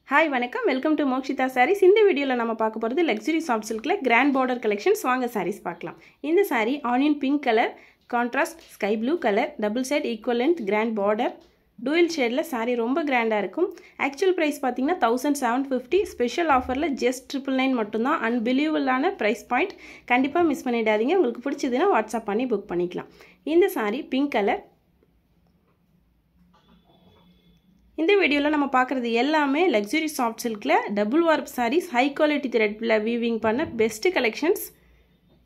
Hi, வணக்கம். Welcome to Mokshitha sarees. இந்த வீடியோல நம்ம பார்க்க போறது luxury soft silkல grand border collections. வாங்க sarees பார்க்கலாம். இந்த saree onion pink color, contrast sky blue color, double side equal length grand border, dual shadeல saree ரொம்ப கிராண்டா இருக்கும். Actual price பாத்தீங்கன்னா 1750, special offerல just 999 மட்டும் தான். Unbelievable price point. கண்டிப்பா மிஸ் பண்ணிடாதீங்க. உங்களுக்கு பிடிச்சதுனா வாட்ஸ்அப் பண்ணி புக் பண்ணிக்கலாம். இந்த saree pink color. இந்த வீடியோல நம்ம பார்க்கிறது எல்லாமே luxury soft silkல double warp sarees high quality threadல weaving பண்ண best collections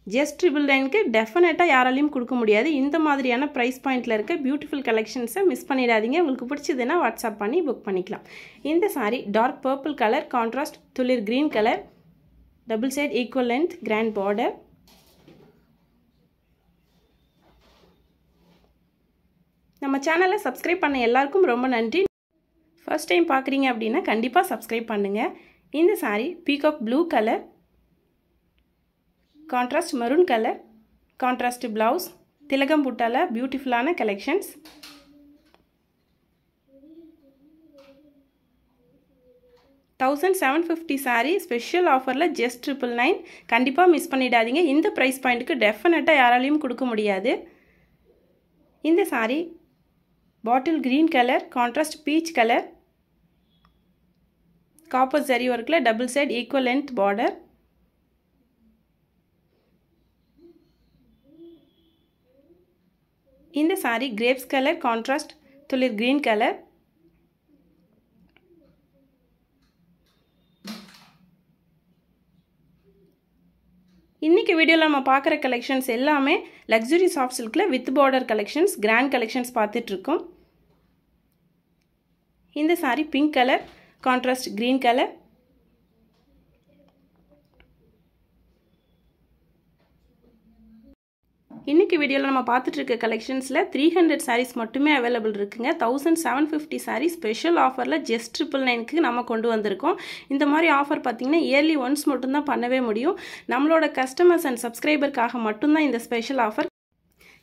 just 999 க்கு டெஃபினட்டா யாராலயும் கொடுக்க முடியாது இந்த மாதிரியான price pointல இருக்க beautiful collections மிஸ் பண்ணிடாதீங்க உங்களுக்கு பிடிச்சதுனா வாட்ஸ்அப் பண்ணி புக் பண்ணிக்கலாம் இந்த saree dark purple color contrast துளிர் green color double side equal length grand border நம்ம சேனலை subscribe பண்ண எல்லாருக்கும் ரொம்ப நன்றி First time பார்க்குறீங்க அப்படினா கண்டிப்பா subscribe பண்ணுங்க இந்த saree peacock blue color contrast maroon color contrast blouse திலகம் புட்டால பியூட்டிஃபுல்லான collections $1750 saree special offerல just 999 கண்டிப்பா மிஸ் பண்ணிடாதீங்க இந்த price pointக்கு டெஃபினட்டா யாராலயும் கொடுக்க முடியாது இந்த saree bottle green color contrast peach color copper zari workla double side equal length border இந்த saree grapes color contrast துளிர் green color இன்னைக்கு வீடியோல நம்ம பார்க்குற collections எல்லாமே luxury soft silkல with border collections grand collections பார்த்துட்டு இருக்கோம் இந்த saree pink color contrast green color இன்னைக்கு வீடியோல நம்ம பார்த்துட்டு இருக்க collectionsல 300 sarees மட்டுமே available இருக்குங்க 1750 sarees special offerல just 999 க்கு நம்ம கொண்டு வந்திருக்கோம் இந்த மாதிரி ஆஃபர் பாத்தீங்கன்னா yearly once மட்டும் தான் பண்ணவே முடியும் நம்மளோட customers and subscriberக்காக மட்டும் தான் இந்த ஸ்பெஷல் ஆஃபர்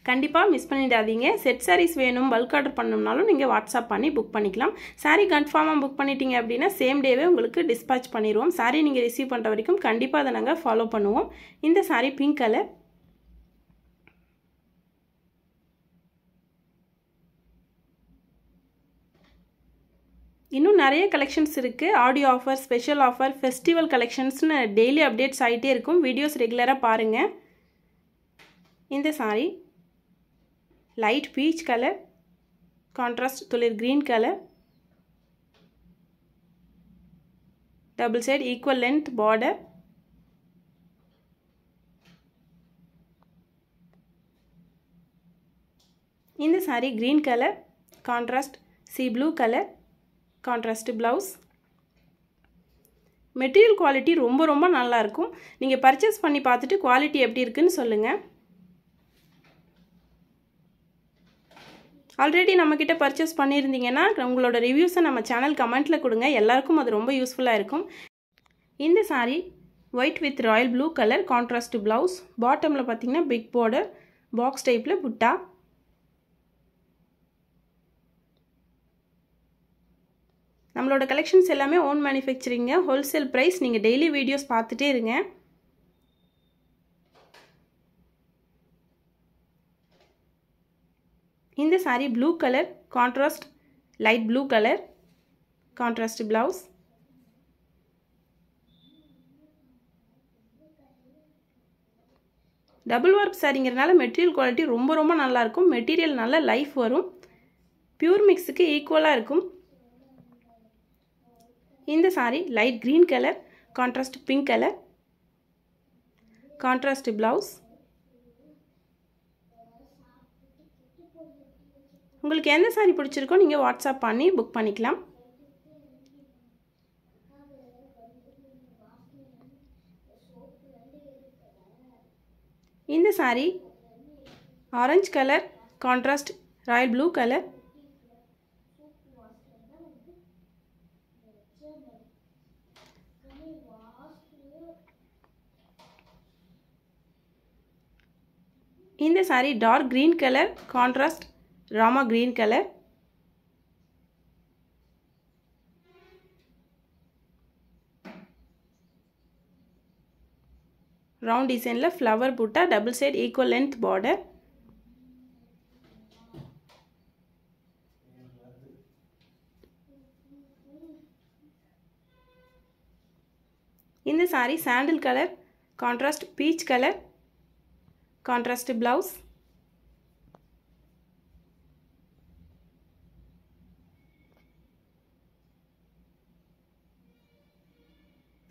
கண்டிப்பா மிஸ் பண்ணிடாதீங்க செட் sarees வேணும் பல்க் ஆர்டர் பண்ணனும்னாலும் நீங்க வாட்ஸ்அப் பண்ணி புக் பண்ணிக்கலாம் saree கன்ஃபார்மா புக் பண்ணிட்டீங்க அப்படினா சேம் டேவே உங்களுக்கு டிஸ்பாட்ச் பண்ணிடுவோம் saree நீங்க ரிசீவ் பண்ற வரைக்கும் கண்டிப்பா அத நாங்க ஃபாலோ பண்ணுவோம் இந்த saree pink color இன்னும் நிறைய கலெக்ஷன்ஸ் இருக்கு audio offer special offer festival கலெக்ஷன்ஸ்னு டெய்லி அப்டேட்ஸ் ஆயிட்டே இருக்கும் வீடியோஸ் ரெகுலரா பாருங்க இந்த saree light peach color contrast துளிர் green color double side equal length border இந்த saree green color contrast sea blue color contrast blouse material quality ரொம்ப நல்லா இருக்கும் நீங்க பர்ச்சேஸ் பண்ணி பார்த்துட்டு குவாலிட்டி எப்படி இருக்குன்னு சொல்லுங்க ஆல்ரெடி நம்ம கிட்ட பர்ச்சேஸ் பண்ணிருந்தீங்கன்னா உங்களோட ரிவ்யூஸை நம்ம சேனல் கமெண்ட்ல கொடுங்க எல்லாருக்கும் அது ரொம்ப யூஸ்ஃபுல்லா இருக்கும் இந்த saree white with royal blue color contrast blouse பாட்டம்ல பாத்தீங்கன்னா big border box டைப்ல புட்டா நம்மளோட கலெக்ஷன்ஸ் எல்லாமே ஓன் manufacturing wholesale price நீங்க டெய்லி வீடியோஸ் பார்த்துட்டே இருங்க இந்த saree blue color contrast light blue color contrast blouse double warp sareங்கறனால மெட்டீரியல் குவாலிட்டி ரொம்ப நல்லா இருக்கும் மெட்டீரியல் நல்ல லைஃப் வரும் பியூர் மிக்ஸ்க்கு ஈக்குவலா இருக்கும் இந்த saree light green color contrast pink color contrast blouse உங்களுக்கு எந்த saree பிடிச்சிருக்கோ நீங்க வாட்ஸ்அப் பண்ணி புக் பண்ணிக்கலாம் இந்த saree orange color contrast royal blue color இந்த saree dark green color contrast rama green color round டிசைனில் ஃப்ளவர் புட்டா, double side equal length border. இந்த saree சாண்டில் colour, contrast peach colour, contrast blouse.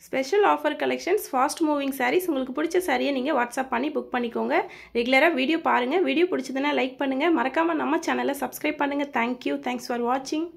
Special offer collections, fast moving saris. உங்களுக்கு பிடிச்ச சாரியை நீங்கள் WhatsApp பண்ணி புக் பண்ணிக்கோங்க. ரெகுலராக வீடியோ பாருங்கள். வீடியோ பிடிச்சதுன்னா லைக் பண்ணுங்கள். மறக்காமல் நம்ம சேனலை சப்ஸ்கிரைப் பண்ணுங்கள். தேங்க்யூ. தேங்க்ஸ் ஃபார் வாட்சிங்.